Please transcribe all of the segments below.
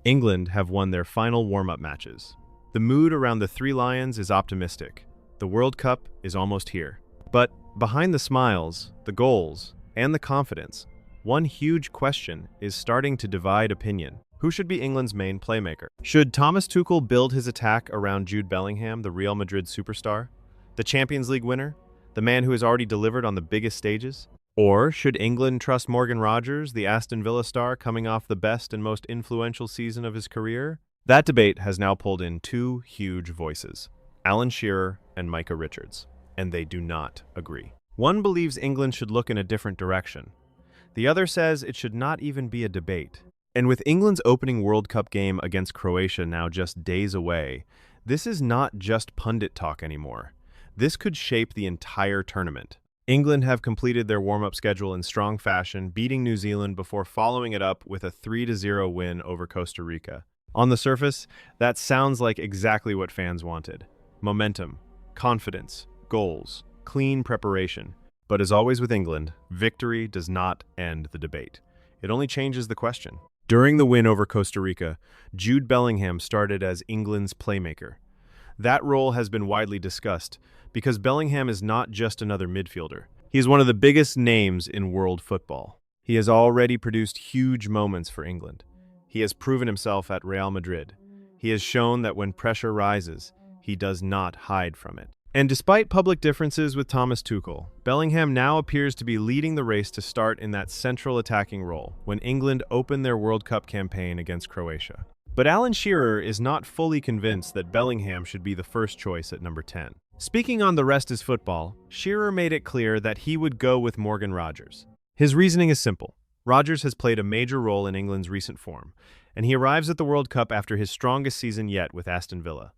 England have won their final warm-up matches. The mood around the Three Lions is optimistic. The World Cup is almost here. But behind the smiles, the goals, and the confidence, one huge question is starting to divide opinion. Who should be England's main playmaker? Should Thomas Tuchel build his attack around Jude Bellingham, the Real Madrid superstar? The Champions League winner? The man who has already delivered on the biggest stages? Or should England trust Morgan Rogers, the Aston Villa star coming off the best and most influential season of his career? That debate has now pulled in two huge voices, Shearer and Micah Richards, and they do not agree. One believes England should look in a different direction. The other says it should not even be a debate. And with England's opening World Cup game against Croatia now just days away, this is not just pundit talk anymore. This could shape the entire tournament. England have completed their warm-up schedule in strong fashion, beating New Zealand before following it up with a 3-0 win over Costa Rica. On the surface, that sounds like exactly what fans wanted. Momentum, confidence, goals, clean preparation. But as always with England, victory does not end the debate. It only changes the question. During the win over Costa Rica, Jude Bellingham started as England's playmaker. That role has been widely discussed because Bellingham is not just another midfielder. He is one of the biggest names in world football. He has already produced huge moments for England. He has proven himself at Real Madrid. He has shown that when pressure rises, he does not hide from it. And despite public differences with Thomas Tuchel, Bellingham now appears to be leading the race to start in that central attacking role when England opened their World Cup campaign against Croatia. But Shearer is not fully convinced that Bellingham should be the first choice at number 10. Speaking on The Rest is Football, Shearer made it clear that he would go with Morgan Rogers. His reasoning is simple. Rogers has played a major role in England's recent form, and he arrives at the World Cup after his strongest season yet with Aston Villa.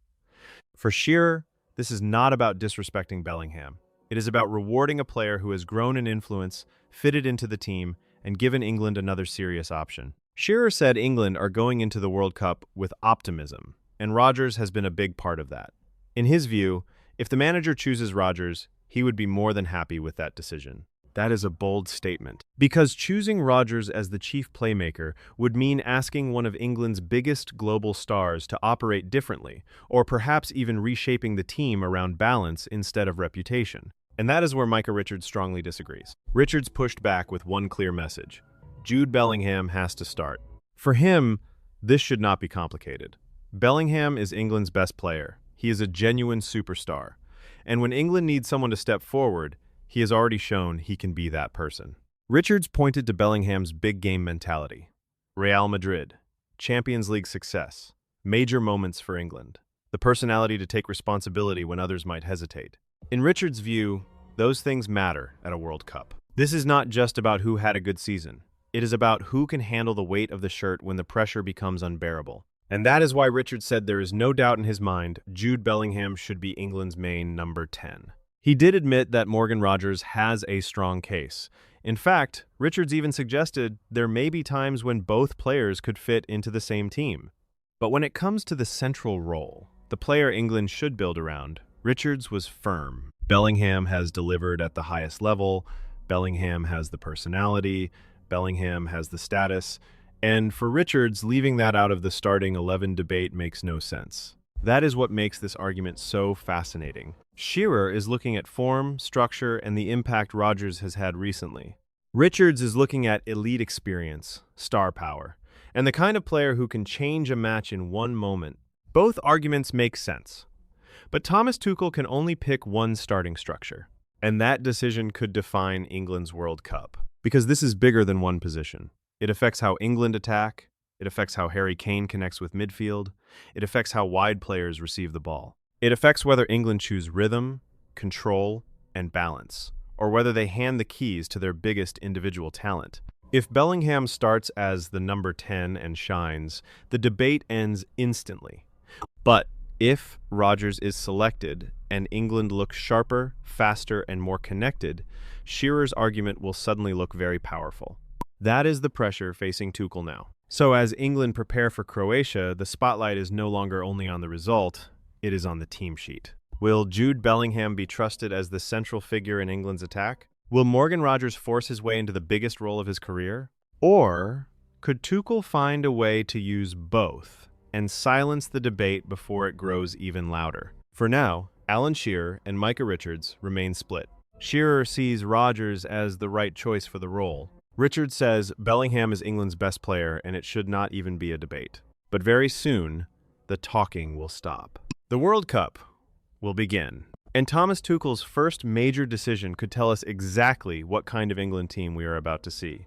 For Shearer, this is not about disrespecting Bellingham. It is about rewarding a player who has grown in influence, fitted into the team, and given England another serious option. Shearer said England are going into the World Cup with optimism, and Rogers has been a big part of that. In his view, if the manager chooses Rogers, he would be more than happy with that decision. That is a bold statement, because choosing Rogers as the chief playmaker would mean asking one of England's biggest global stars to operate differently, or perhaps even reshaping the team around balance instead of reputation. And that is where Micah Richards strongly disagrees. Richards pushed back with one clear message. Jude Bellingham has to start. For him, this should not be complicated. Bellingham is England's best player. He is a genuine superstar. And when England needs someone to step forward, he has already shown he can be that person. Richards pointed to Bellingham's big game mentality. Real Madrid, Champions League success, major moments for England, the personality to take responsibility when others might hesitate. In Richards' view, those things matter at a World Cup. This is not just about who had a good season. It is about who can handle the weight of the shirt when the pressure becomes unbearable. And that is why Richards said there is no doubt in his mind Jude Bellingham should be England's main number 10. He did admit that Morgan Rogers has a strong case. In fact, Richards even suggested there may be times when both players could fit into the same team. But when it comes to the central role, the player England should build around, Richards was firm. Bellingham has delivered at the highest level, Bellingham has the personality, Bellingham has the status, and for Richards, leaving that out of the starting 11 debate makes no sense. That is what makes this argument so fascinating. Shearer is looking at form, structure, and the impact Rogers has had recently. Richards is looking at elite experience, star power, and the kind of player who can change a match in one moment. Both arguments make sense. But Thomas Tuchel can only pick one starting structure, and that decision could define England's World Cup. Because this is bigger than one position. It affects how England attack, it affects how Harry Kane connects with midfield, it affects how wide players receive the ball. It affects whether England choose rhythm, control, and balance, or whether they hand the keys to their biggest individual talent. If Bellingham starts as the number 10 and shines, the debate ends instantly. But if Rogers is selected and England looks sharper, faster, and more connected, Shearer's argument will suddenly look very powerful. That is the pressure facing Tuchel now. So as England prepare for Croatia, the spotlight is no longer only on the result, it is on the team sheet. Will Jude Bellingham be trusted as the central figure in England's attack? Will Morgan Rogers force his way into the biggest role of his career? Or Could Tuchel find a way to use both and silence the debate before it grows even louder? For now, Shearer and Micah Richards remain split. Shearer sees Rodgers as the right choice for the role. Richards says Bellingham is England's best player and it should not even be a debate. But very soon, the talking will stop. The World Cup will begin. And Thomas Tuchel's first major decision could tell us exactly what kind of England team we are about to see.